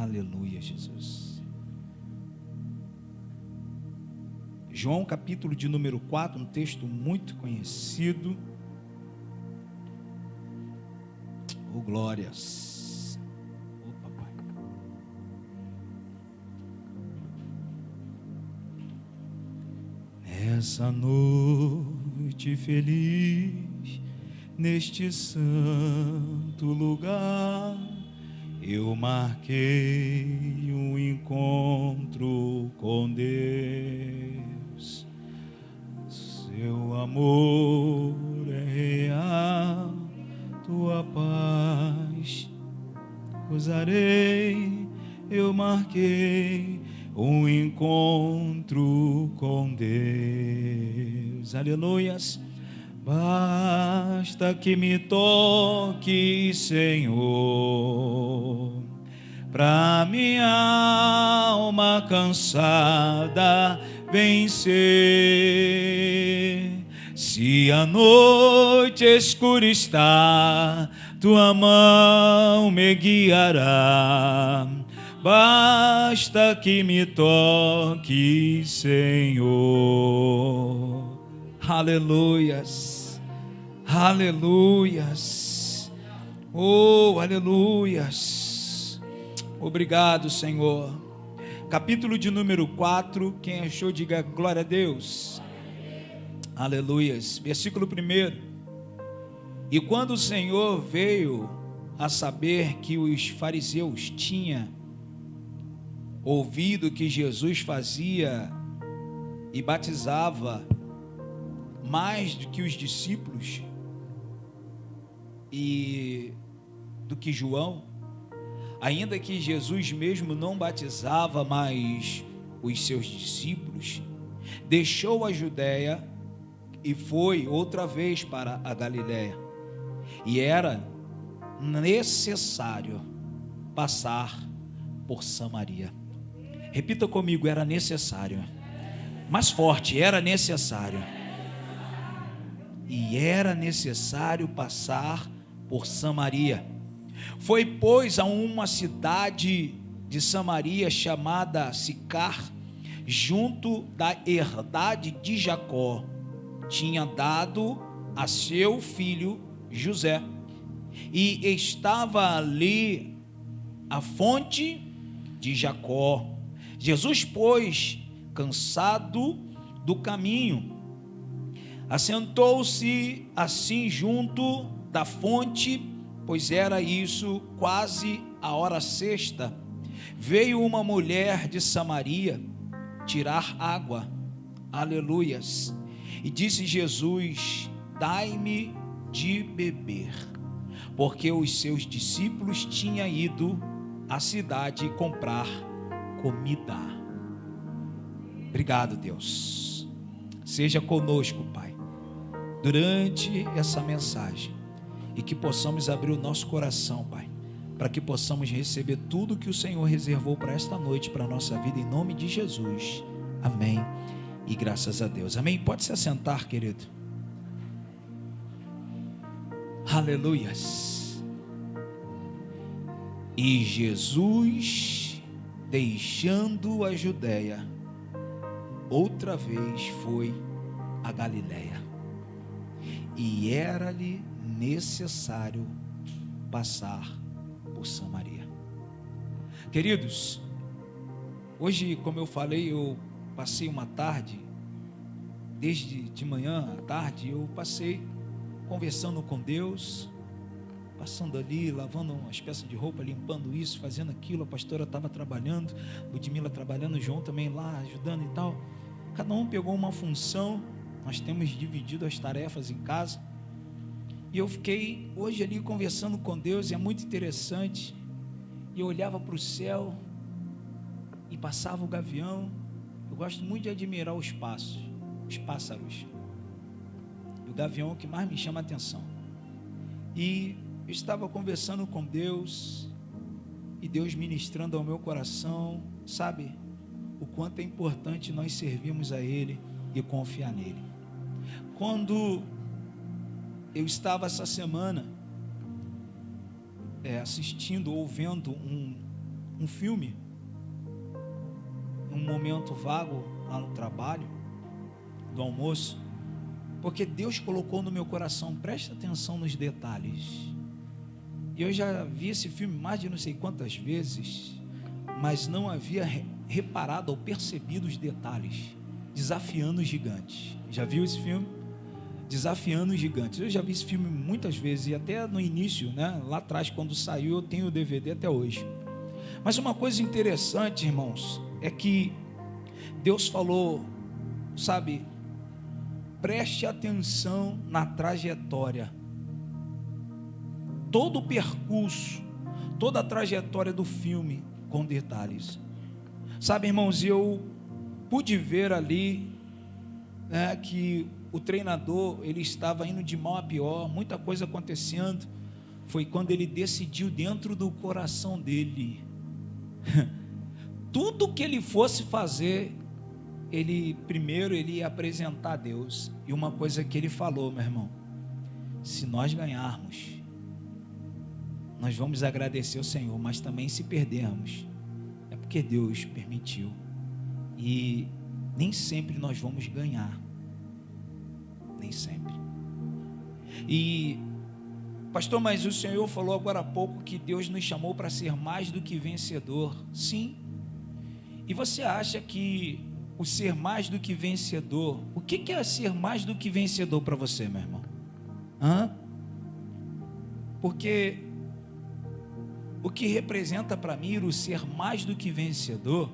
Aleluia, Jesus. João capítulo de número 4, um texto muito conhecido. Oh, glórias. Oh, papai. Nessa noite feliz, neste santo lugar, eu marquei um encontro com Deus. Seu amor é real, tua paz gozarei. Eu marquei um encontro com Deus. Aleluias. Basta que me toque, Senhor, pra minha alma cansada vencer. Se a noite escura está, tua mão me guiará. Basta que me toque, Senhor. Aleluias. Aleluias. Oh, aleluias. Obrigado, Senhor. Capítulo de número 4. Quem achou, diga glória a Deus. Aleluias. Versículo 1. E quando o Senhor veio a saber que os fariseus tinham ouvido que Jesus fazia e batizava mais do que os discípulos e do que João, ainda que Jesus mesmo não batizava mais os seus discípulos, deixou a Judéia e foi outra vez para a Galiléia. E era necessário passar por Samaria. Repita comigo, era necessário. Mais forte, era necessário. E era necessário passar por Samaria. Foi, pois, a uma cidade de Samaria chamada Sicar, junto da herdade de Jacó, tinha dado a seu filho José, e estava ali a fonte de Jacó. Jesus, pois, cansado do caminho, assentou-se assim junto da fonte, pois era isso quase a hora sexta. Veio uma mulher de Samaria tirar água. Aleluias. E disse Jesus: dai-me de beber, porque os seus discípulos tinham ido à cidade comprar comida. Obrigado, Deus. Seja conosco, Pai, durante essa mensagem, e que possamos abrir o nosso coração, Pai, para que possamos receber tudo que o Senhor reservou para esta noite, para a nossa vida, em nome de Jesus. Amém. E graças a Deus. Amém. Pode se assentar, querido. Aleluias. E Jesus, deixando a Judéia, outra vez foi a Galiléia, e era-lhe necessário passar por Samaria. Queridos, hoje, como eu falei, eu passei uma tarde, desde de manhã à tarde, eu passei conversando com Deus, passando ali, lavando umas peças de roupa, limpando isso, fazendo aquilo. A pastora estava trabalhando, Ludmila trabalhando, João também lá ajudando e tal. Cada um pegou uma função, nós temos dividido as tarefas em casa. E eu fiquei hoje ali conversando com Deus, e é muito interessante. E eu olhava para o céu e passava o gavião. Eu gosto muito de admirar os pássaros. E o gavião é o que mais me chama a atenção. E eu estava conversando com Deus, e Deus ministrando ao meu coração, sabe, o quanto é importante nós servirmos a Ele e confiar nele. Quando eu estava essa semana assistindo ou vendo um filme, num momento vago lá no trabalho, do almoço, porque Deus colocou no meu coração, presta atenção nos detalhes. E eu já vi esse filme mais de não sei quantas vezes, mas não havia reparado ou percebido os detalhes. Desafiando os Gigantes. Já viu esse filme? Desafiando os Gigantes. Eu já vi esse filme muitas vezes, e até no início, né, lá atrás, quando saiu, eu tenho o DVD até hoje. Mas uma coisa interessante, irmãos, é que Deus falou, sabe, preste atenção na trajetória. Todo o percurso, toda a trajetória do filme, com detalhes. Sabe, irmãos, eu pude ver ali, né, que o treinador, ele estava indo de mal a pior, muita coisa acontecendo. Foi quando ele decidiu dentro do coração dele, tudo que ele fosse fazer, primeiro ele ia apresentar a Deus. E uma coisa que ele falou, meu irmão, se nós ganharmos, nós vamos agradecer ao Senhor, mas também se perdermos, é porque Deus permitiu. E nem sempre nós vamos ganhar, nem sempre. E pastor, mas o Senhor falou agora há pouco que Deus nos chamou para ser mais do que vencedor. Sim. E você acha que o ser mais do que vencedor, o que é ser mais do que vencedor para você, meu irmão? Porque o que representa para mim o ser mais do que vencedor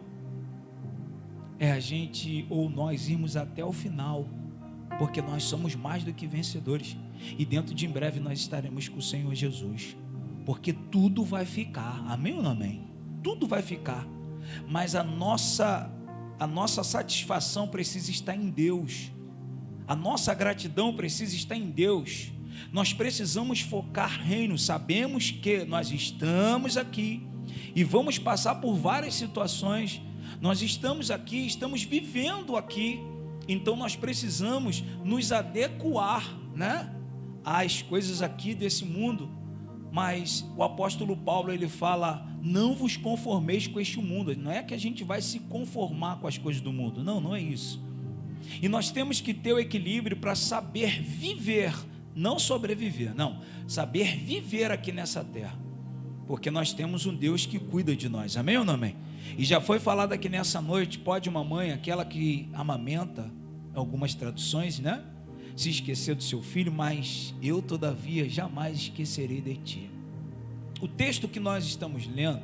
é a gente ou nós irmos até o final, porque nós somos mais do que vencedores, e dentro de em breve nós estaremos com o Senhor Jesus, porque tudo vai ficar, amém ou não amém? Tudo vai ficar, mas a nossa satisfação precisa estar em Deus, a nossa gratidão precisa estar em Deus. Nós precisamos focar reino. Sabemos que nós estamos aqui e vamos passar por várias situações. Nós estamos aqui, estamos vivendo aqui, então nós precisamos nos adequar, né, às coisas aqui desse mundo. Mas o apóstolo Paulo, ele fala, não vos conformeis com este mundo. Não é que a gente vai se conformar com as coisas do mundo, não é isso. E nós temos que ter o equilíbrio para saber viver, não sobreviver, não, saber viver aqui nessa terra, porque nós temos um Deus que cuida de nós, amém ou não amém? E já foi falado aqui nessa noite, pode uma mãe, aquela que amamenta, algumas traduções, né, se esquecer do seu filho, mas eu todavia jamais esquecerei de ti. O texto que nós estamos lendo,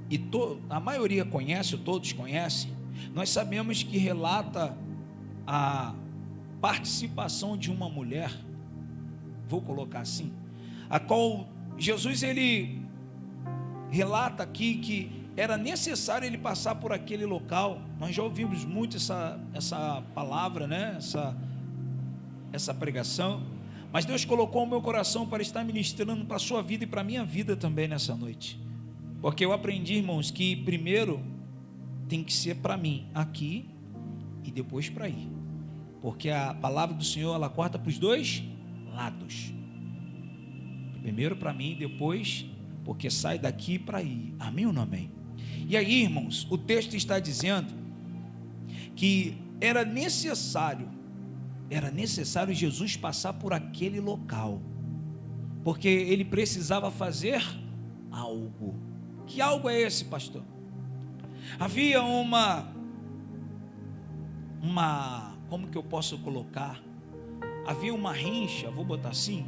e a maioria conhece, ou todos conhecem, nós sabemos que relata a participação de uma mulher, vou colocar assim, a qual Jesus, ele relata aqui que era necessário ele passar por aquele local. Nós já ouvimos muito essa palavra, né? essa pregação, mas Deus colocou o meu coração para estar ministrando para a sua vida e para a minha vida também nessa noite, porque eu aprendi, irmãos, que primeiro tem que ser para mim aqui e depois para ir, porque a palavra do Senhor, ela corta para os dois lados, primeiro para mim, depois, porque sai daqui para ir, amém ou não amém? E aí, irmãos, o texto está dizendo que era necessário Jesus passar por aquele local, porque ele precisava fazer algo. Que algo é esse, pastor? Havia como que eu posso colocar? Havia uma rincha, vou botar assim,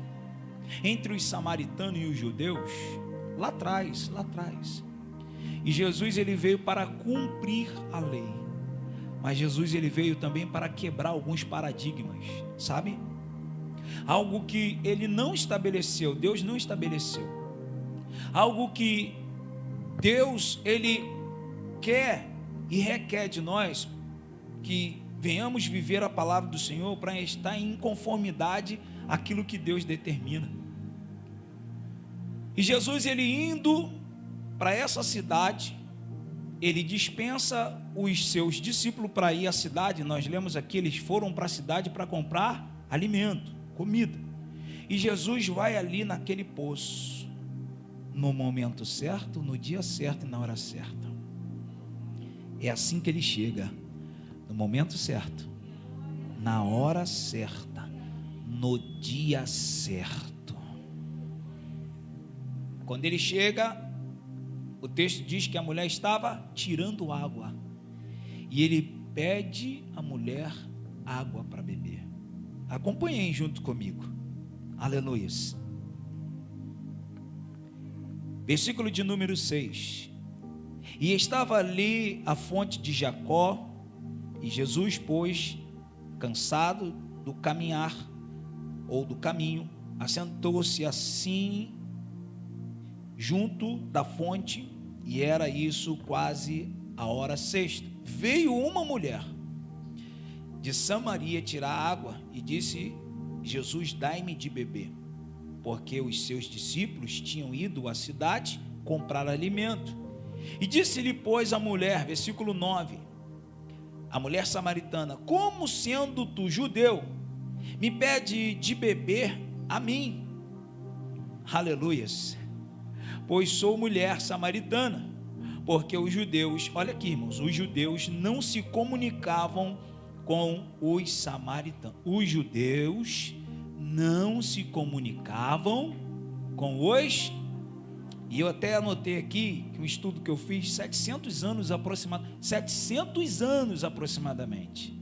entre os samaritanos e os judeus, lá atrás, e Jesus, ele veio para cumprir a lei, mas Jesus, ele veio também para quebrar alguns paradigmas, sabe? Algo que ele não estabeleceu, Deus não estabeleceu, algo que Deus, ele quer e requer de nós, que venhamos viver a palavra do Senhor para estar em conformidade àquilo que Deus determina. E Jesus, ele indo para essa cidade, ele dispensa os seus discípulos para ir à cidade. Nós lemos aqui, eles foram para a cidade para comprar alimento, comida, e Jesus vai ali naquele poço, no momento certo, no dia certo e na hora certa. É assim que ele chega, no momento certo, na hora certa, no dia certo. Quando ele chega, o texto diz que a mulher estava tirando água, e ele pede à mulher água para beber. Acompanhem junto comigo. Aleluia. Versículo de número 6. E estava ali a fonte de Jacó, e Jesus, pois, cansado do caminhar, ou do caminho, assentou-se assim, junto da fonte, e era isso quase a hora sexta. Veio uma mulher de Samaria tirar água, e disse Jesus: dai-me de beber, porque os seus discípulos tinham ido à cidade comprar alimento. E disse-lhe, pois, a mulher, versículo 9, a mulher samaritana: como sendo tu judeu, me pede de beber a mim? Aleluias. Pois sou mulher samaritana. Porque os judeus, olha aqui, irmãos, os judeus não se comunicavam com os samaritanos. Os judeus não se comunicavam com os... E eu até anotei aqui, que um estudo que eu fiz, 700 anos aproximadamente,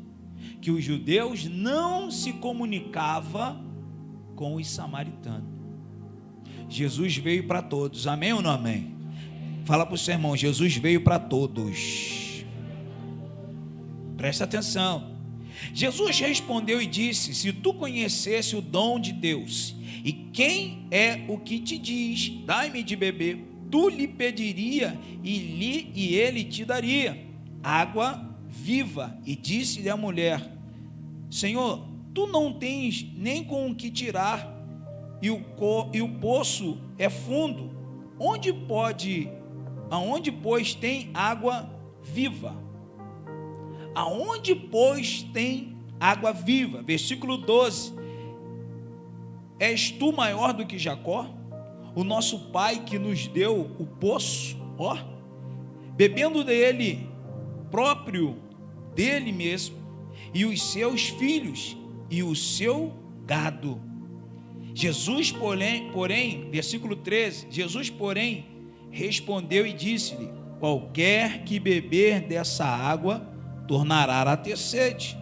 que os judeus não se comunicavam com os samaritanos. Jesus veio para todos, amém ou não amém? Fala para o seu irmão: Jesus veio para todos. Presta atenção. Jesus respondeu e disse: se tu conhecesse o dom de Deus, e quem é o que te diz, dai-me de beber, tu lhe pediria, e ele te daria água viva. E disse-lhe a mulher: Senhor, tu não tens nem com o que tirar, e o poço é fundo. Aonde, pois, tem água viva? Aonde, pois, tem água viva? Versículo 12. És tu maior do que Jacó, o nosso pai, que nos deu o poço, bebendo dele próprio, dele mesmo, e os seus filhos, e o seu gado? Jesus, porém, versículo 13, Jesus, porém, respondeu e disse-lhe: qualquer que beber dessa água tornará a ter sede,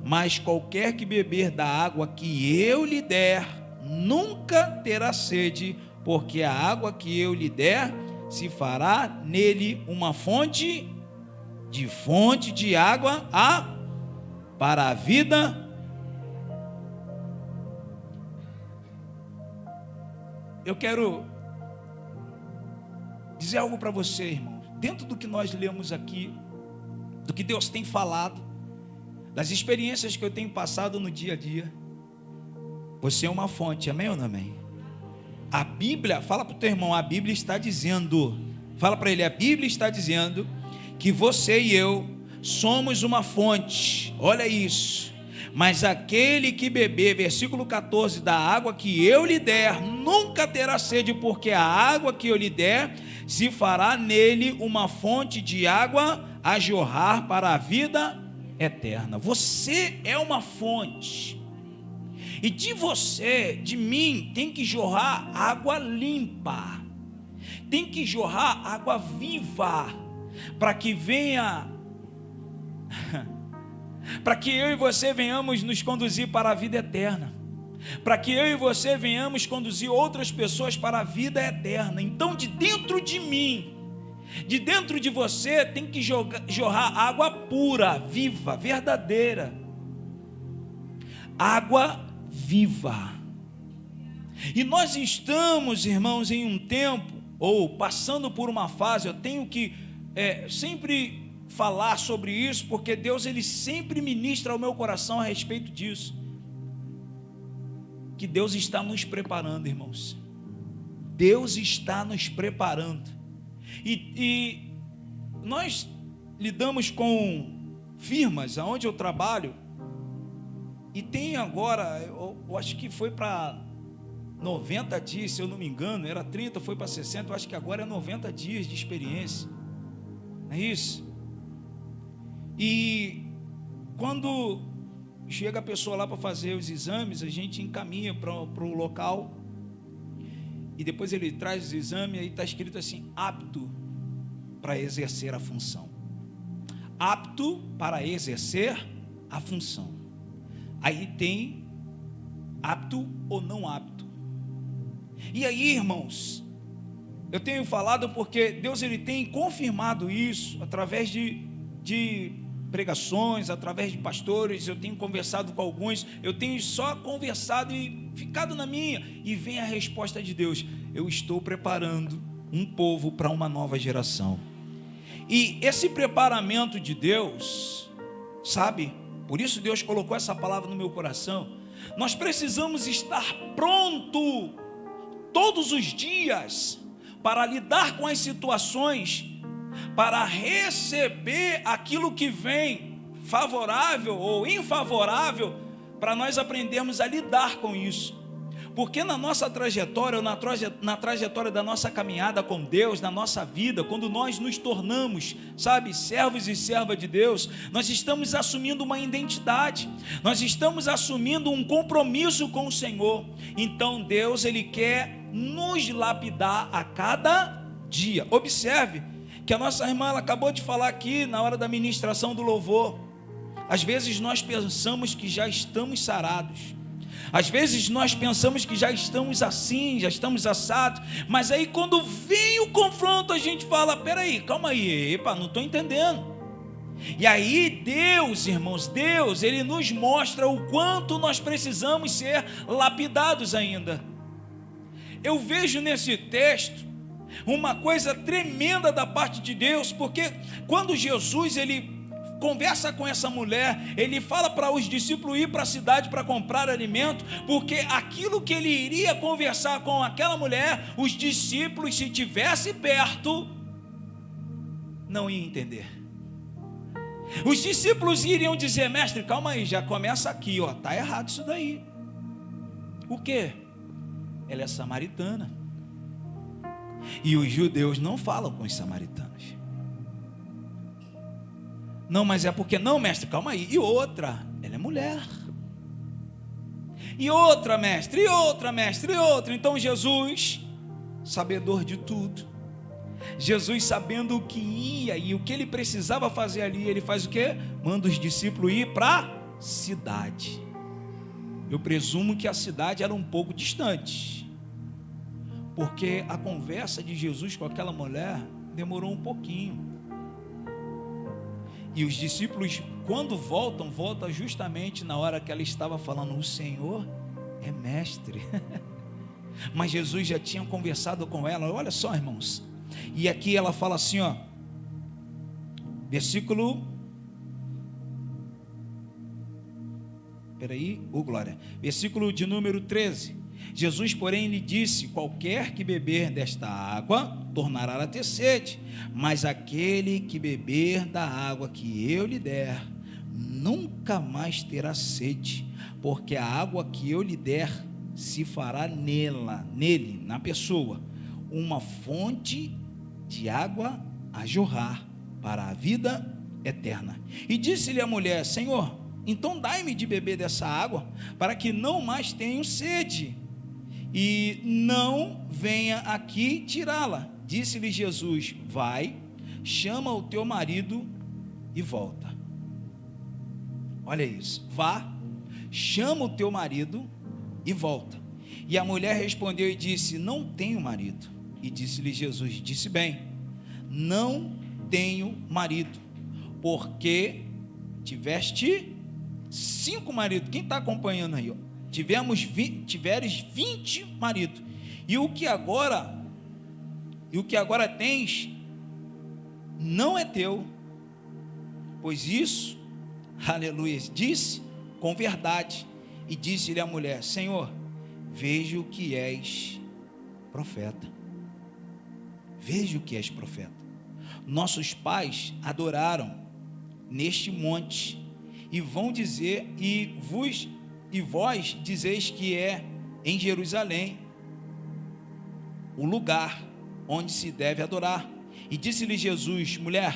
mas qualquer que beber da água que eu lhe der nunca terá sede, porque a água que eu lhe der se fará nele uma fonte de água para a vida. Eu quero dizer algo para você, irmão. Dentro do que nós lemos aqui, do que Deus tem falado, das experiências que eu tenho passado no dia a dia, você é uma fonte, amém ou não amém? A Bíblia, fala para o teu irmão, a Bíblia está dizendo, fala para ele, a Bíblia está dizendo que você e eu somos uma fonte. Olha isso. Mas aquele que beber, versículo 14, da água que eu lhe der, nunca terá sede, porque a água que eu lhe der se fará nele uma fonte de água a jorrar para a vida eterna. Você é uma fonte, e de você, de mim, tem que jorrar água limpa, tem que jorrar água viva, para que venha... para que eu e você venhamos nos conduzir para a vida eterna, para que eu e você venhamos conduzir outras pessoas para a vida eterna. Então, de dentro de mim, de dentro de você, tem que jorrar água pura, viva, verdadeira, água viva. E nós estamos, irmãos, em um tempo, ou passando por uma fase, eu tenho que sempre falar sobre isso, porque Deus, ele sempre ministra ao meu coração a respeito disso, que Deus está nos preparando, irmãos. Deus está nos preparando, e nós lidamos com firmas aonde eu trabalho, e tem agora, eu acho que foi para 90 dias, se eu não me engano, era 30, foi para 60, eu acho que agora é 90 dias de experiência, não é isso? E quando chega a pessoa lá para fazer os exames, a gente encaminha para o local, e depois ele traz os exames, aí está escrito assim, apto para exercer a função, apto para exercer a função. Aí tem apto ou não apto. E aí, irmãos, eu tenho falado porque Deus ele tem confirmado isso através de pregações, através de pastores. Eu tenho conversado com alguns, eu tenho só conversado e ficado na minha, e vem a resposta de Deus: eu estou preparando um povo para uma nova geração. E esse preparamento de Deus, sabe, por isso Deus colocou essa palavra no meu coração. Nós precisamos estar pronto todos os dias para lidar com as situações, para receber aquilo que vem, favorável ou infavorável, para nós aprendermos a lidar com isso. Porque na nossa trajetória, ou na trajetória da nossa caminhada com Deus, na nossa vida, quando nós nos tornamos, sabe, servos e servas de Deus, nós estamos assumindo uma identidade, nós estamos assumindo um compromisso com o Senhor. Então Deus, Ele quer nos lapidar a cada dia. Observe que a nossa irmã, ela acabou de falar aqui na hora da ministração do louvor. Às vezes nós pensamos que já estamos sarados, às vezes nós pensamos que já estamos assim, já estamos assados, mas aí quando vem o confronto a gente fala, peraí, calma aí, epa, não estou entendendo. E aí Deus, irmãos, Deus, Ele nos mostra o quanto nós precisamos ser lapidados ainda. Eu vejo nesse texto uma coisa tremenda da parte de Deus, porque quando Jesus, Ele conversa com essa mulher, Ele fala para os discípulos ir para a cidade para comprar alimento, porque aquilo que Ele iria conversar com aquela mulher, os discípulos, se tivesse perto, não iam entender. Os discípulos iriam dizer, mestre, calma aí, já começa aqui, ó, está errado isso daí. O quê? Ela é samaritana, e os judeus não falam com os samaritanos. Não, mas é porque, não, mestre, calma aí. E outra, ela é mulher. E outra, mestre, e outra, mestre, e outra. Então Jesus, sabedor de tudo, Jesus sabendo o que ia e o que Ele precisava fazer ali, Ele faz o quê? Manda os discípulos ir para a cidade. Eu presumo que a cidade era um pouco distante, porque a conversa de Jesus com aquela mulher demorou um pouquinho. E os discípulos, quando voltam justamente na hora que ela estava falando, o Senhor é mestre. Mas Jesus já tinha conversado com ela, olha só, irmãos. E aqui ela fala assim, ó, versículo, glória, versículo de número 13. Jesus, porém, lhe disse, qualquer que beber desta água, tornará a ter sede, mas aquele que beber da água que eu lhe der, nunca mais terá sede, porque a água que eu lhe der, se fará nele, na pessoa, uma fonte de água a jorrar para a vida eterna. E disse-lhe a mulher, Senhor, então dai-me de beber dessa água, para que não mais tenho sede, e não venha aqui tirá-la. Disse-lhe Jesus, vai, chama o teu marido e volta. Olha isso, vá, chama o teu marido e volta. E a mulher respondeu e disse, não tenho marido. E disse-lhe Jesus, disse bem, não tenho marido, porque tiveste 5 maridos. Quem está acompanhando aí? Ó? Tiveres 20 maridos, e o que agora tens não é teu, pois isso, aleluia, disse com verdade. E disse-lhe a mulher, Senhor, vejo que és profeta. Vejo que és profeta. Nossos pais adoraram neste monte, e vão dizer, e vós dizeis que é em Jerusalém. o lugar onde se deve adorar. E disse-lhe Jesus: mulher,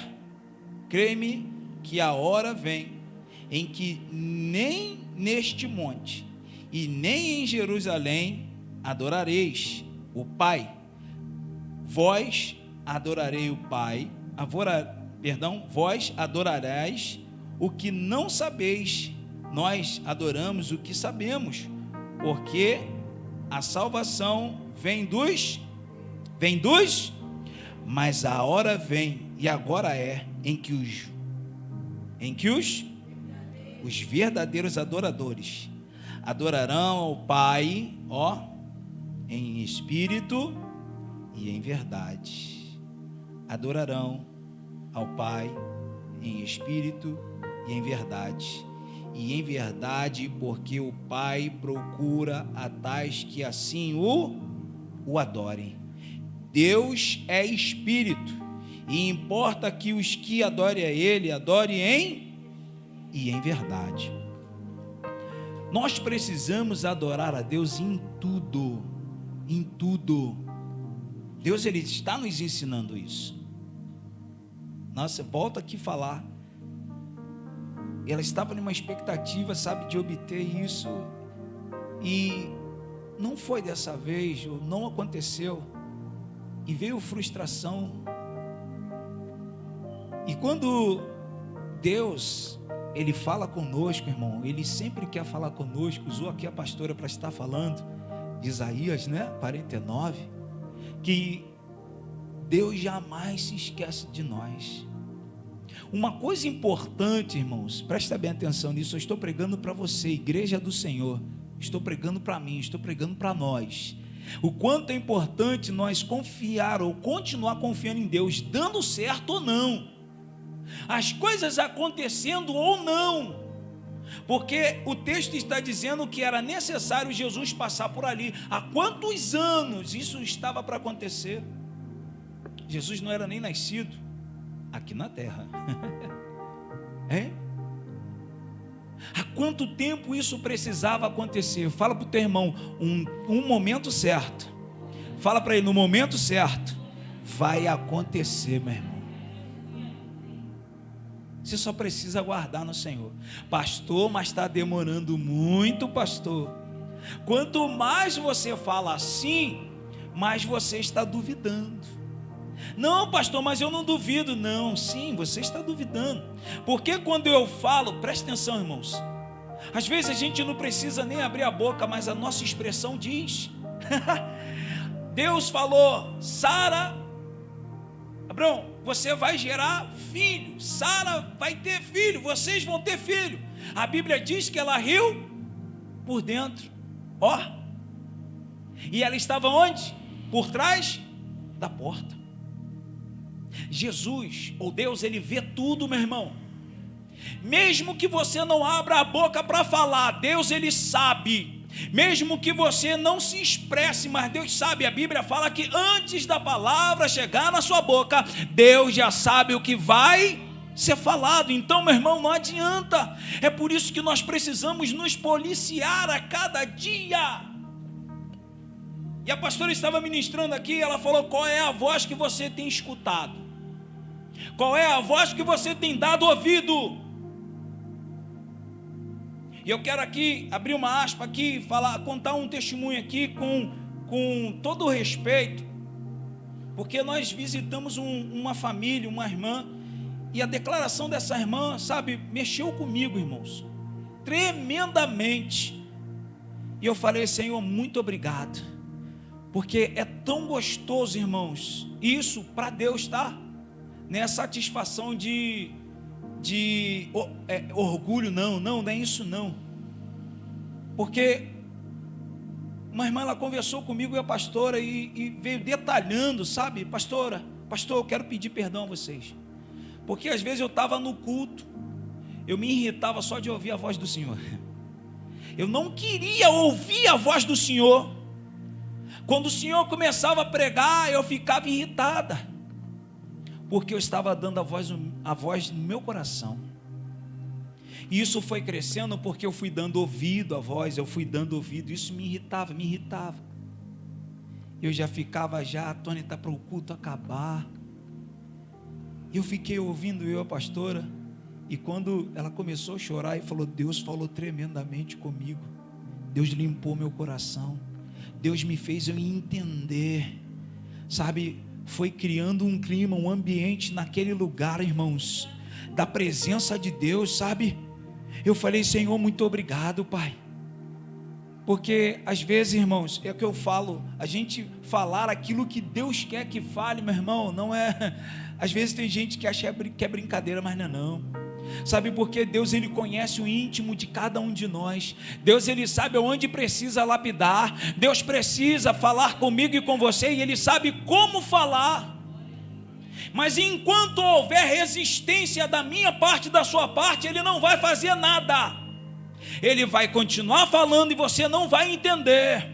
crê-me que a hora vem em que nem neste monte e nem em Jerusalém adorareis o Pai. Vós adorarei o Pai, vós adorareis o que não sabeis, nós adoramos o que sabemos, porque a salvação vem dos, mas a hora vem, e agora é, em que os verdadeiros adoradores adorarão ao Pai, em espírito e em verdade. Adorarão ao Pai em espírito e em verdade. E em verdade, porque o Pai procura a tais que assim o adorem. Deus é espírito, e importa que os que adorem a Ele, adorem em verdade. Nós precisamos adorar a Deus em tudo, em tudo. Deus, Ele está nos ensinando isso. Nossa, volta aqui falar. Ela estava numa expectativa, sabe, de obter isso, e não foi dessa vez, ou não aconteceu, e veio frustração. E quando Deus, Ele fala conosco, irmão, Ele sempre quer falar conosco. Usou aqui a pastora para estar falando de Isaías, 49, que Deus jamais se esquece de nós. Uma coisa importante, irmãos, presta bem atenção nisso. Eu estou pregando para você, igreja do Senhor, estou pregando para mim, estou pregando para nós. O quanto é importante nós confiar ou continuar confiando em Deus, dando certo ou não, as coisas acontecendo ou não, porque o texto está dizendo que era necessário Jesus passar por ali. Há quantos anos isso estava para acontecer? Jesus não era nem nascido aqui na terra. Há quanto tempo isso precisava acontecer? Fala para o teu irmão, um momento certo. Fala para ele, no momento certo vai acontecer, meu irmão. Você só precisa aguardar no Senhor. Pastor, mas está demorando muito, pastor. Quanto mais você fala assim, mais você está duvidando. Não, pastor, mas eu não duvido. Não, sim, você está duvidando. Porque quando eu falo, presta atenção, irmãos, às vezes a gente não precisa nem abrir a boca, mas a nossa expressão diz. Deus falou: Sara, Abraão, você vai gerar filho. Sara vai ter filho, vocês vão ter filho. A Bíblia diz que ela riu por dentro. E ela estava onde? Por trás da porta. Jesus, ou Deus, Ele vê tudo, meu irmão. Mesmo que você não abra a boca para falar, Deus, Ele sabe. Mesmo que você não se expresse, mas Deus sabe. A Bíblia fala que antes da palavra chegar na sua boca, Deus já sabe o que vai ser falado. Então, meu irmão, não adianta. É por isso que nós precisamos nos policiar a cada dia. E a pastora estava ministrando aqui, ela falou: qual é a voz que você tem escutado? Qual é a voz que você tem dado ouvido? E eu quero aqui abrir uma aspa aqui, contar um testemunho aqui com todo o respeito, porque nós visitamos uma família, uma irmã, e a declaração dessa irmã, sabe, mexeu comigo, irmãos, tremendamente. E eu falei: Senhor, muito obrigado, porque é tão gostoso, irmãos, isso para Deus, tá? Não é satisfação de orgulho, não é isso não. Porque uma irmã, ela conversou comigo e a pastora e veio detalhando, sabe, pastor, eu quero pedir perdão a vocês, porque às vezes eu estava no culto, eu me irritava só de ouvir a voz do Senhor. Eu não queria ouvir a voz do Senhor. Quando o Senhor começava a pregar, eu ficava irritada, porque eu estava dando a voz no meu coração. E isso foi crescendo porque eu fui dando ouvido à voz, isso me irritava. Eu já ficava atônita para o culto acabar. Eu fiquei ouvindo a pastora, e quando ela começou a chorar e falou, Deus falou tremendamente comigo, Deus limpou meu coração, Deus me fez eu entender, sabe, foi criando um clima, um ambiente naquele lugar, irmãos, da presença de Deus, sabe? Eu falei, Senhor, muito obrigado, Pai. Porque às vezes, irmãos, é o que eu falo, a gente falar aquilo que Deus quer que fale, meu irmão, não é. Às vezes tem gente que acha que é brincadeira, mas não é não. Sabe por quê? Deus, ele conhece o íntimo de cada um de nós. Deus, ele sabe onde precisa lapidar. Deus precisa falar comigo e com você, e ele sabe como falar. Mas enquanto houver resistência da minha parte e da sua parte, ele não vai fazer nada. Ele vai continuar falando e você não vai entender.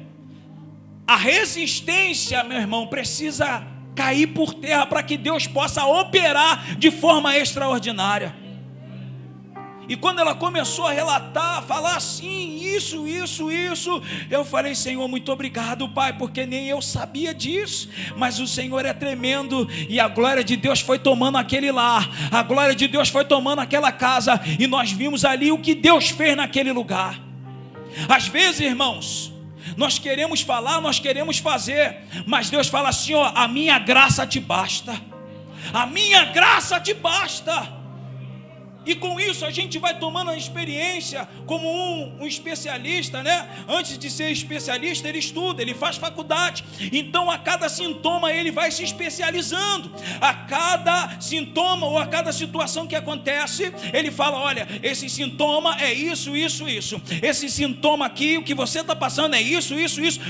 A resistência, meu irmão, precisa cair por terra para que Deus possa operar de forma extraordinária. E quando ela começou a relatar, falar assim, isso, eu falei, Senhor, muito obrigado, Pai, porque nem eu sabia disso, mas o Senhor é tremendo, e a glória de Deus foi tomando aquele lar, a glória de Deus foi tomando aquela casa, e nós vimos ali o que Deus fez naquele lugar. Às vezes, irmãos, nós queremos falar, nós queremos fazer, mas Deus fala assim, ó, a minha graça te basta, a minha graça te basta. E com isso a gente vai tomando a experiência como um especialista, né? Antes de ser especialista, ele estuda, ele faz faculdade. Então a cada sintoma ele vai se especializando. A cada sintoma ou a cada situação que acontece, ele fala, olha, esse sintoma é isso. Esse sintoma aqui, o que você está passando é isso,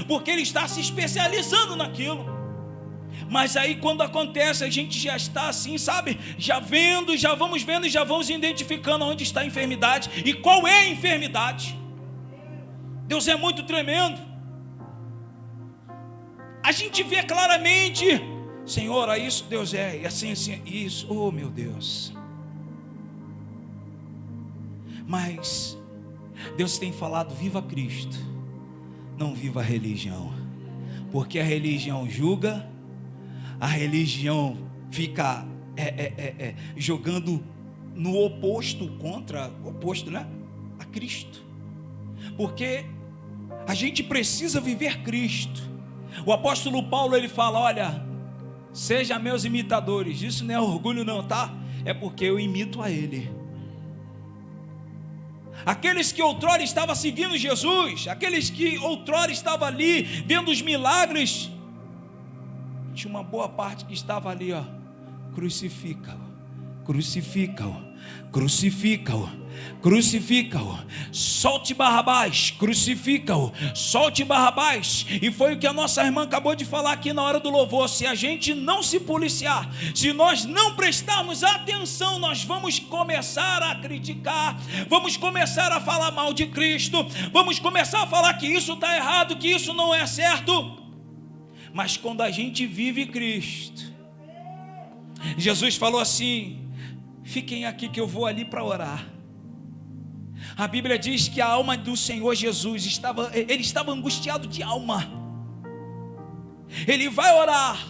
porque ele está se especializando naquilo. Mas aí quando acontece, a gente já está assim, sabe? Já vamos vendo e já vamos identificando onde está a enfermidade e qual é a enfermidade. Deus é muito tremendo. A gente vê claramente, Senhor, isso Deus é, e assim, isso, oh meu Deus. Mas Deus tem falado, viva Cristo, não viva a religião, porque a religião julga, a religião fica jogando no oposto, contra o oposto, né? A Cristo. Porque a gente precisa viver Cristo. O apóstolo Paulo, ele fala, olha, seja meus imitadores. Isso não é orgulho não, tá? É porque eu imito a Ele. Aqueles que outrora estavam seguindo Jesus, aqueles que outrora estavam ali, vendo os milagres, tinha uma boa parte que estava ali, ó, crucifica-o, solte Barrabás, crucifica-o, solte Barrabás. E foi o que a nossa irmã acabou de falar aqui na hora do louvor. Se a gente não se policiar, se nós não prestarmos atenção, nós vamos começar a criticar, vamos começar a falar mal de Cristo, vamos começar a falar que isso está errado, que isso não é certo. Mas quando a gente vive Cristo, Jesus falou assim, fiquem aqui que eu vou ali para orar. A Bíblia diz que a alma do Senhor Jesus ele estava angustiado de alma. Ele vai orar,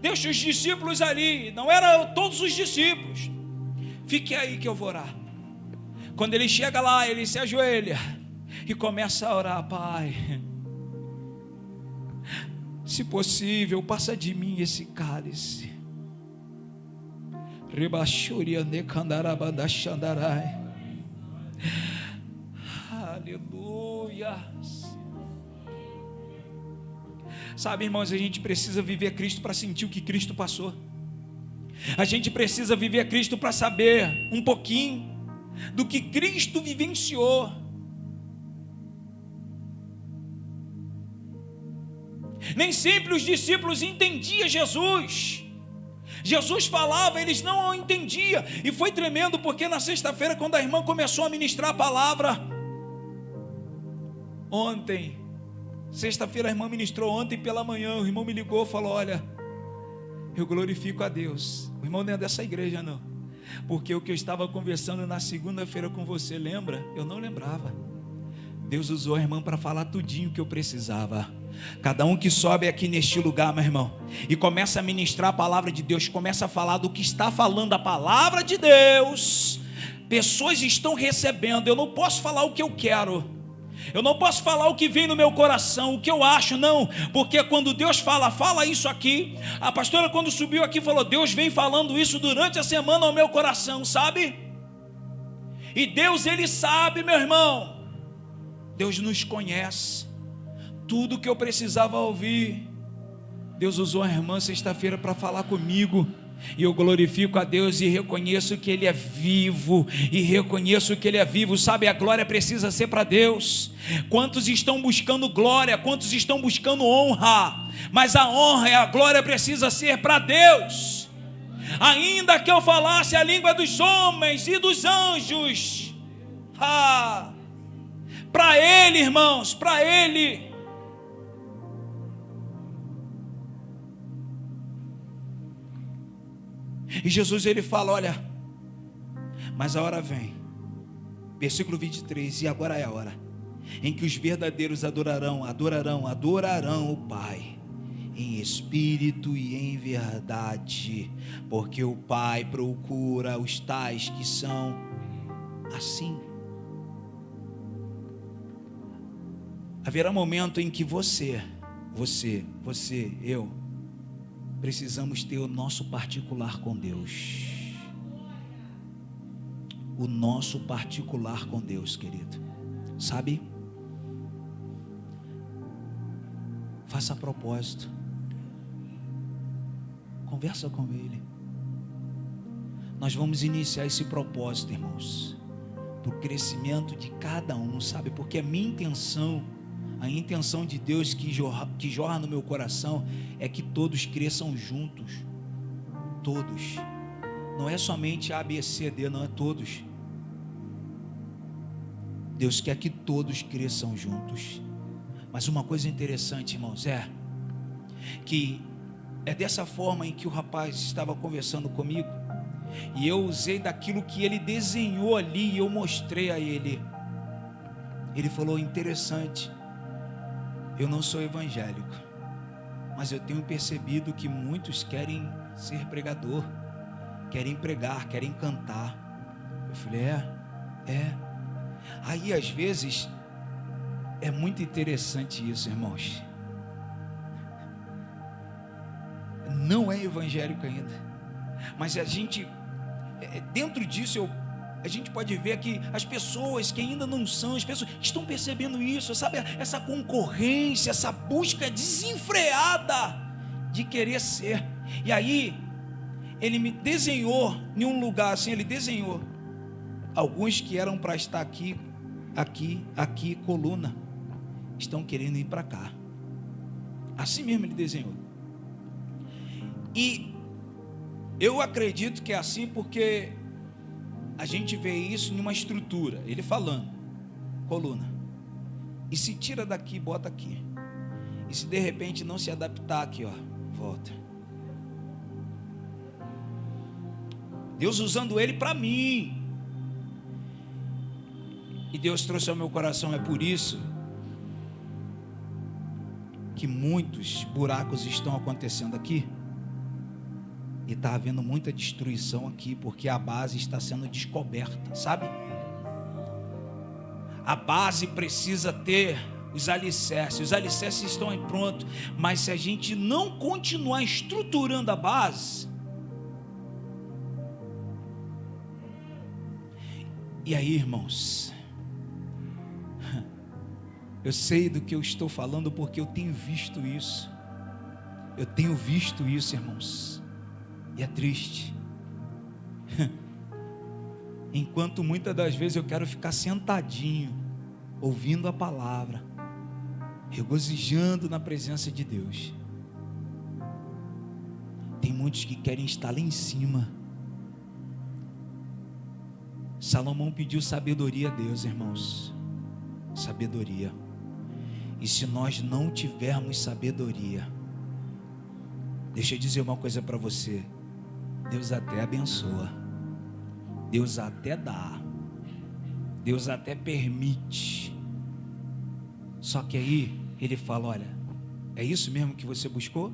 deixa os discípulos ali, não eram todos os discípulos. Fique aí que eu vou orar. Quando ele chega lá, ele se ajoelha e começa a orar, Pai, se possível, passa de mim esse cálice. Aleluia. Sabe, irmãos, a gente precisa viver Cristo para sentir o que Cristo passou. A gente precisa viver Cristo para saber um pouquinho do que Cristo vivenciou. Nem sempre os discípulos entendiam Jesus. Jesus falava, eles não o entendiam. E foi tremendo, porque na sexta-feira, quando a irmã começou a ministrar a palavra, ontem, sexta-feira a irmã ministrou, ontem pela manhã o irmão me ligou e falou, olha, eu glorifico a Deus. O irmão não é dessa igreja não, porque o que eu estava conversando na segunda-feira com você, lembra? Eu não lembrava. Deus usou a irmã para falar tudinho que eu precisava. Cada um que sobe aqui neste lugar, meu irmão, e começa a ministrar a palavra de Deus, começa a falar do que está falando a palavra de Deus, pessoas estão recebendo. Eu não posso falar o que eu quero, eu não posso falar o que vem no meu coração, o que eu acho, não, porque quando Deus fala isso aqui, a pastora quando subiu aqui falou, Deus vem falando isso durante a semana ao meu coração, sabe? E Deus, Ele sabe, meu irmão, Deus nos conhece. Tudo que eu precisava ouvir, Deus usou a irmã sexta-feira para falar comigo, e eu glorifico a Deus e reconheço que Ele é vivo, sabe, a glória precisa ser para Deus. Quantos estão buscando glória, quantos estão buscando honra, mas a honra e a glória precisa ser para Deus. Ainda que eu falasse a língua dos homens e dos anjos, para Ele, irmãos, para Ele. E Jesus, Ele fala, olha, mas a hora vem, versículo 23, e agora é a hora em que os verdadeiros adorarão o Pai, em espírito e em verdade, porque o Pai procura os tais que são assim. Haverá momento em que você, eu, precisamos ter o nosso particular com Deus. O nosso particular com Deus, querido. Sabe? Faça propósito. Conversa com Ele. Nós vamos iniciar esse propósito, irmãos, para o crescimento de cada um, sabe? Porque a minha intenção, a intenção de Deus que jorra no meu coração é que todos cresçam juntos. Todos. Não é somente A, B, C, D, não, é todos. Deus quer que todos cresçam juntos. Mas uma coisa interessante, irmãos, é que é dessa forma em que o rapaz estava conversando comigo, e eu usei daquilo que ele desenhou ali e eu mostrei a ele. Ele falou, interessante, eu não sou evangélico, mas eu tenho percebido que muitos querem ser pregador, querem pregar, querem cantar. Eu falei, Aí às vezes é muito interessante isso, irmãos. Não é evangélico ainda, mas a gente, dentro disso, a gente pode ver que as pessoas que ainda não são, as pessoas estão percebendo isso, sabe? Essa concorrência, essa busca desenfreada de querer ser. E aí, ele me desenhou em um lugar assim, ele desenhou alguns que eram para estar aqui, coluna, estão querendo ir para cá. Assim mesmo ele desenhou. E eu acredito que é assim porque a gente vê isso numa estrutura. Ele falando, coluna. E se tira daqui, bota aqui. E se de repente não se adaptar aqui, volta. Deus usando ele para mim. E Deus trouxe ao meu coração, é por isso que muitos buracos estão acontecendo aqui. E está havendo muita destruição aqui, porque a base está sendo descoberta, sabe? A base precisa ter os alicerces estão aí prontos, mas se a gente não continuar estruturando a base, e aí, irmãos, eu sei do que eu estou falando porque eu tenho visto isso, irmãos. E é triste. Enquanto muitas das vezes eu quero ficar sentadinho, ouvindo a palavra, regozijando na presença de Deus, tem muitos que querem estar lá em cima. Salomão pediu sabedoria a Deus, irmãos. Sabedoria. E se nós não tivermos sabedoria, deixa eu dizer uma coisa para você. Deus até abençoa, Deus até dá, Deus até permite. Só que aí Ele fala, olha, É isso mesmo que você buscou?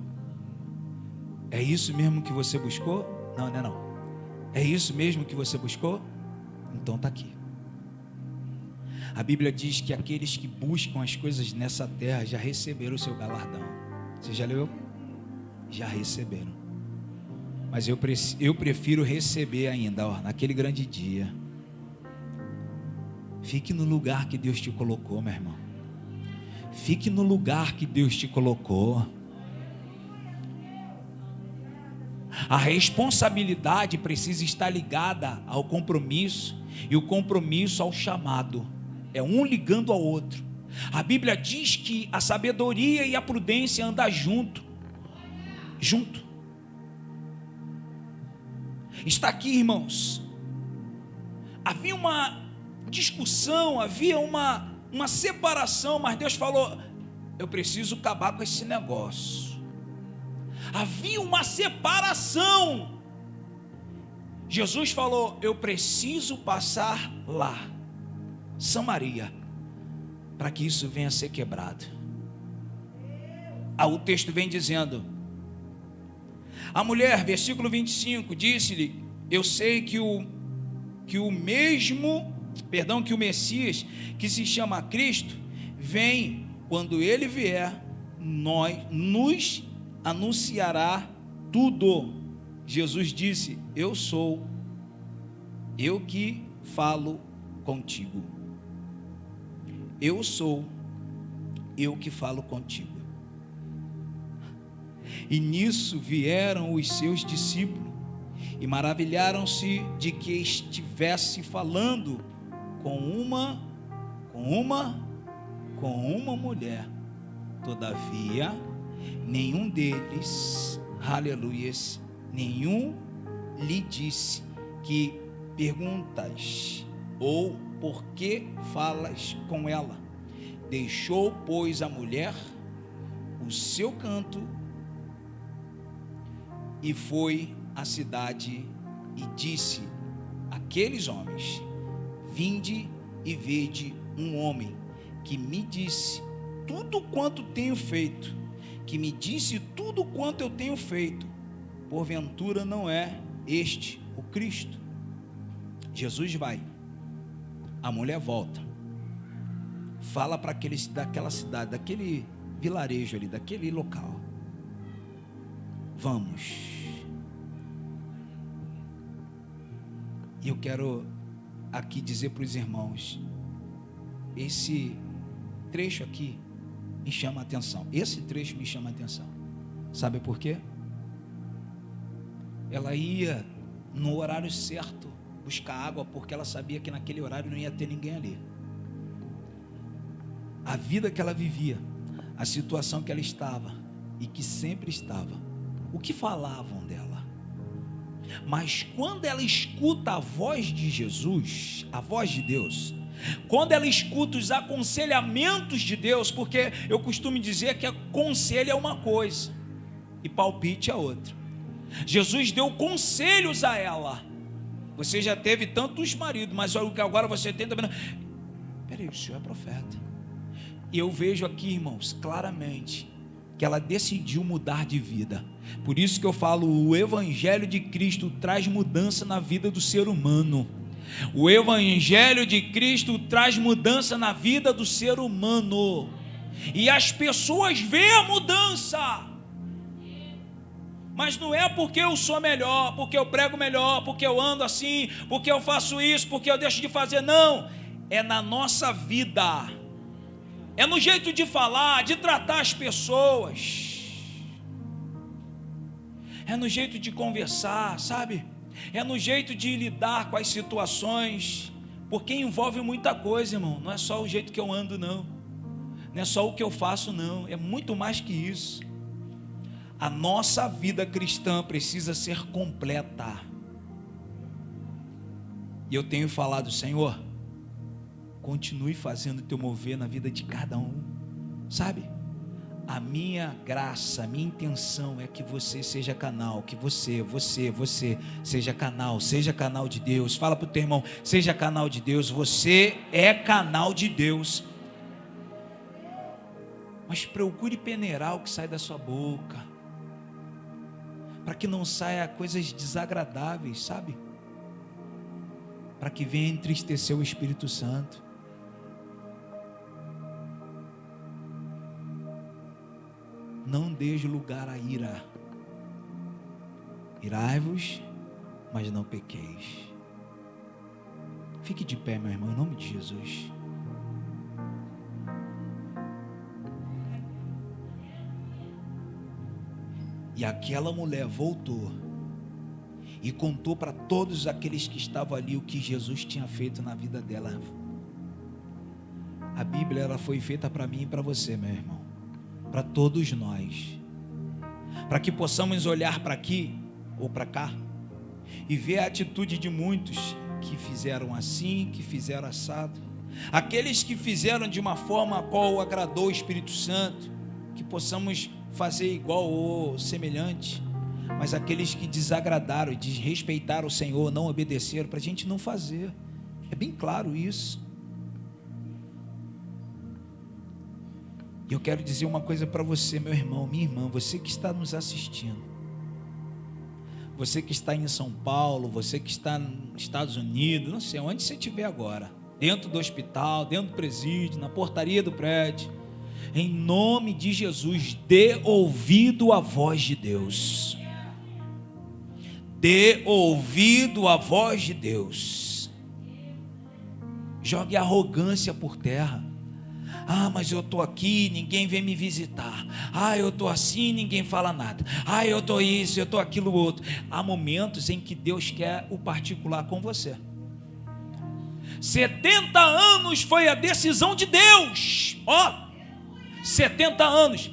É isso mesmo que você buscou? Não, não é não. É isso mesmo que você buscou? Então está aqui. A Bíblia diz que aqueles que buscam as coisas nessa terra já receberam o seu galardão. Você já leu? Já receberam. Mas eu prefiro receber ainda, ó, naquele grande dia. Fique no lugar que Deus te colocou, meu irmão. Fique no lugar que Deus te colocou. A responsabilidade precisa estar ligada ao compromisso, e o compromisso ao chamado. É um ligando ao outro. A Bíblia diz que a sabedoria e a prudência andam junto. Está aqui, irmãos. Havia uma discussão, havia uma separação, mas Deus falou: eu preciso acabar com esse negócio. Havia uma separação. Jesus falou: eu preciso passar lá, Samaria, para que isso venha a ser quebrado. O texto vem dizendo: a mulher, versículo 25, disse-lhe: eu sei que o Messias, que se chama Cristo, vem. Quando ele vier, nos anunciará tudo. Jesus disse: eu sou, eu que falo contigo. Eu sou, eu que falo contigo. E nisso vieram os seus discípulos e maravilharam-se de que estivesse falando com uma mulher. Todavia, nenhum deles, aleluias, nenhum lhe disse: que perguntas ou por que falas com ela? Deixou, pois, a mulher o seu canto e foi à cidade e disse àqueles homens: vinde e vede um homem que me disse tudo quanto tenho feito, eu tenho feito. Porventura não é este o Cristo? Jesus vai, a mulher volta, fala para aqueles daquela cidade, daquele vilarejo ali, daquele local: vamos. E eu quero aqui dizer para os irmãos, esse trecho aqui me chama a atenção. Esse trecho me chama a atenção. Sabe por quê? Ela ia no horário certo buscar água, porque ela sabia que naquele horário não ia ter ninguém ali. A vida que ela vivia, a situação que ela estava e que sempre estava, o que falavam dela. Mas quando ela escuta a voz de Jesus, a voz de Deus, quando ela escuta os aconselhamentos de Deus, porque eu costumo dizer que conselho é uma coisa e palpite é outra. Jesus deu conselhos a ela. Você já teve tantos maridos, mas olha o que agora você tem também. Peraí, o senhor é profeta. E eu vejo aqui, irmãos, claramente que ela decidiu mudar de vida. Por isso que eu falo, o Evangelho de Cristo traz mudança na vida do ser humano. O Evangelho de Cristo traz mudança na vida do ser humano. E as pessoas veem a mudança. Mas não é porque eu sou melhor, porque eu prego melhor, porque eu ando assim, porque eu faço isso, porque eu deixo de fazer. Não, é na nossa vida. É no jeito de falar, de tratar as pessoas. É no jeito de conversar, sabe? É no jeito de lidar com as situações. Porque envolve muita coisa, irmão. Não é só o jeito que eu ando, não. Não é só o que eu faço, não. É muito mais que isso. A nossa vida cristã precisa ser completa. E eu tenho falado: Senhor, continue fazendo o teu mover na vida de cada um, sabe? A minha graça, a minha intenção é que você seja canal, que você seja canal de Deus. Fala para o teu irmão: seja canal de Deus. Você é canal de Deus. Mas procure peneirar o que sai da sua boca, para que não saia coisas desagradáveis, sabe? Para que venha entristecer o Espírito Santo. Não deixe lugar à ira. Irai-vos, mas não pequeis. Fique de pé, meu irmão, em nome de Jesus. E aquela mulher voltou e contou para todos aqueles que estavam ali o que Jesus tinha feito na vida dela. A Bíblia, ela foi feita para mim e para você, meu irmão, para todos nós, para que possamos olhar para aqui ou para cá e ver a atitude de muitos que fizeram assim, que fizeram assado, aqueles que fizeram de uma forma a qual agradou o Espírito Santo, que possamos fazer igual ou semelhante, mas aqueles que desagradaram e desrespeitaram o Senhor, não obedeceram, para a gente não fazer. É bem claro isso. E eu quero dizer uma coisa para você, meu irmão, minha irmã, você que está nos assistindo, você que está em São Paulo, você que está nos Estados Unidos, não sei onde você estiver agora, dentro do hospital, dentro do presídio, na portaria do prédio, em nome de Jesus, dê ouvido à voz de Deus. Dê ouvido à voz de Deus. Jogue a arrogância por terra. Ah, mas eu estou aqui, ninguém vem me visitar. Ah, eu estou assim, ninguém fala nada. Ah, eu estou isso, eu estou aquilo outro. Há momentos em que Deus quer o particular com você. 70 anos foi a decisão de Deus. 70 anos.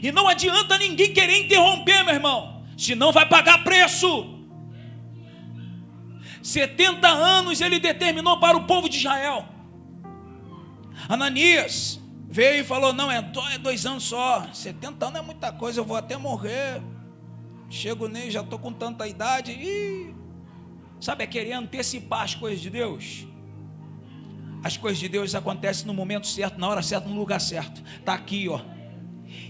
E não adianta ninguém querer interromper, meu irmão, senão vai pagar preço. 70 anos ele determinou para o povo de Israel. Ananias veio e falou: não, é 2 anos só, 70 anos é muita coisa, eu vou até morrer. Chego nele, já estou com tanta idade. Sabe, é querer antecipar as coisas de Deus. As coisas de Deus acontecem no momento certo, na hora certa, no lugar certo. Está aqui,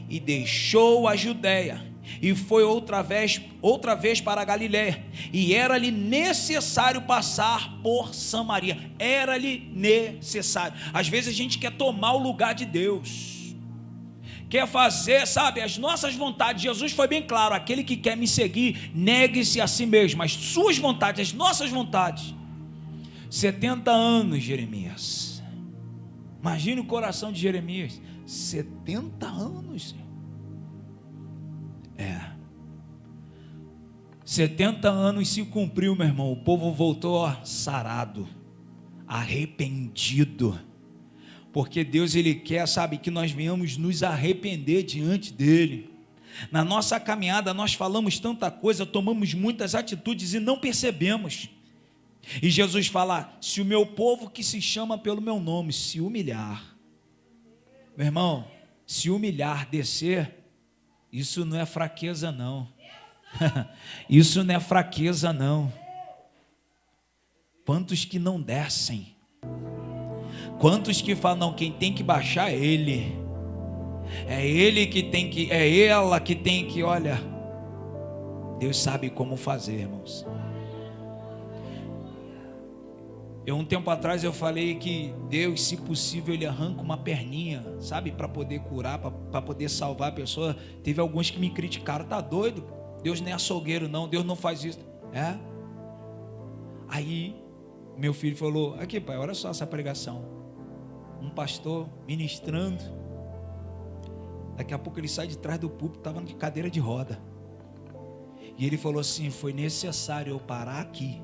E deixou a Judéia e foi outra vez para a Galiléia, e era-lhe necessário passar por Samaria. Era-lhe necessário. Às vezes a gente quer tomar o lugar de Deus, quer fazer, sabe, as nossas vontades. Jesus foi bem claro: aquele que quer me seguir, negue-se a si mesmo, as suas vontades, as nossas vontades. 70 anos, Jeremias. Imagine o coração de Jeremias. 70 anos. 70 anos se cumpriu, meu irmão. O povo voltou sarado, arrependido. Porque Deus, Ele quer, sabe, que nós venhamos nos arrepender diante dEle. Na nossa caminhada nós falamos tanta coisa, tomamos muitas atitudes e não percebemos. E Jesus fala: se o meu povo que se chama pelo meu nome se humilhar, meu irmão, se humilhar, descer, isso não é fraqueza não. Isso não é fraqueza não. Quantos que não descem? Quantos que falam: não, quem tem que baixar é ele. É ele que tem que, é ela que tem que, olha. Deus sabe como fazer, irmãos. Um tempo atrás eu falei que Deus, se possível, Ele arranca uma perninha, sabe, para poder curar, para poder salvar a pessoa. Teve alguns que me criticaram: tá doido? Deus não é açougueiro não, Deus não faz isso. Aí meu filho falou: aqui, pai, olha só essa pregação. Um pastor ministrando, daqui a pouco ele sai de trás do púlpito, estava de cadeira de roda, e ele falou assim: foi necessário eu parar aqui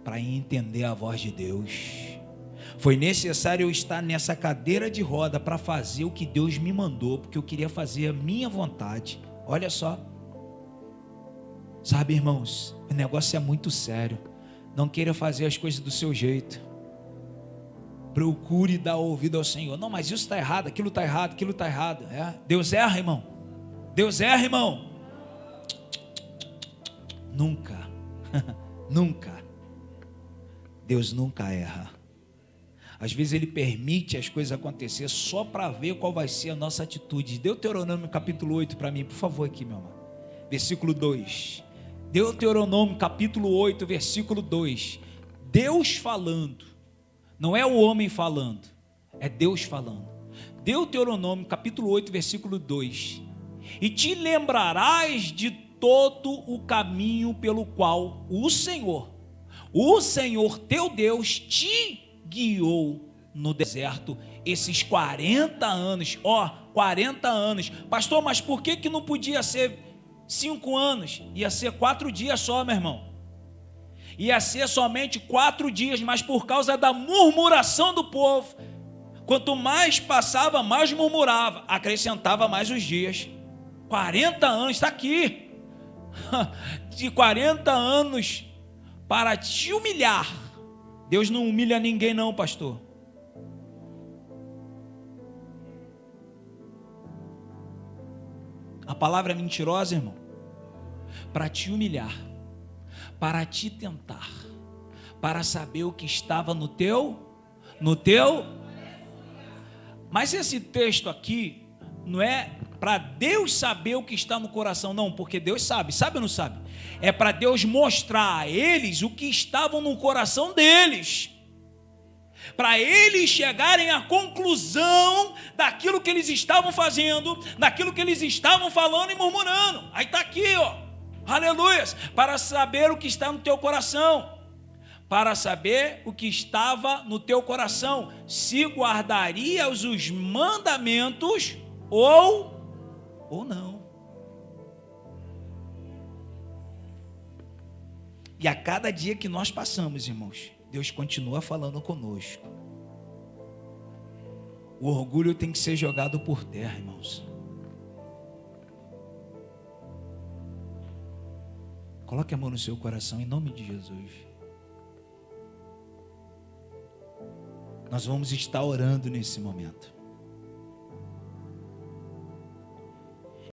para entender a voz de Deus. Foi necessário eu estar nessa cadeira de roda para fazer o que Deus me mandou, porque eu queria fazer a minha vontade. Olha só. Sabe, irmãos, o negócio é muito sério. Não queira fazer as coisas do seu jeito. Procure dar ouvido ao Senhor. Não, mas isso está errado, aquilo está errado, aquilo está errado. Deus erra, irmão. Deus erra, irmão. Nunca. Nunca. Deus nunca erra. Às vezes Ele permite as coisas acontecer só para ver qual vai ser a nossa atitude. Deuteronômio capítulo 8 para mim, por favor, aqui, meu amor. Versículo 2. Deuteronômio capítulo 8, versículo 2. Deus falando. Não é o homem falando, é Deus falando. Deuteronômio capítulo 8, versículo 2. E te lembrarás de todo o caminho pelo qual o Senhor teu Deus te guiou no deserto esses 40 anos. 40 anos. Pastor, mas por que não podia ser 5 anos? Ia ser 4 dias só, meu irmão. Ia ser somente 4 dias, mas por causa da murmuração do povo, quanto mais passava, mais murmurava, acrescentava mais os dias. 40 anos, está aqui. De 40 anos para te humilhar. Deus não humilha ninguém não, pastor. A palavra é mentirosa, irmão. Para te humilhar, para te tentar, para saber o que estava no teu. Mas esse texto aqui não é para Deus saber o que está no coração, não, porque Deus sabe ou não sabe? É para Deus mostrar a eles o que estava no coração deles, para eles chegarem à conclusão daquilo que eles estavam fazendo, daquilo que eles estavam falando e murmurando. Aí está aqui, aleluia, para saber o que está no teu coração, para saber o que estava no teu coração, se guardarias os mandamentos ou não. E a cada dia que nós passamos, irmãos, Deus continua falando conosco. O orgulho tem que ser jogado por terra, irmãos. Coloque a mão no seu coração em nome de Jesus. Nós vamos estar orando nesse momento.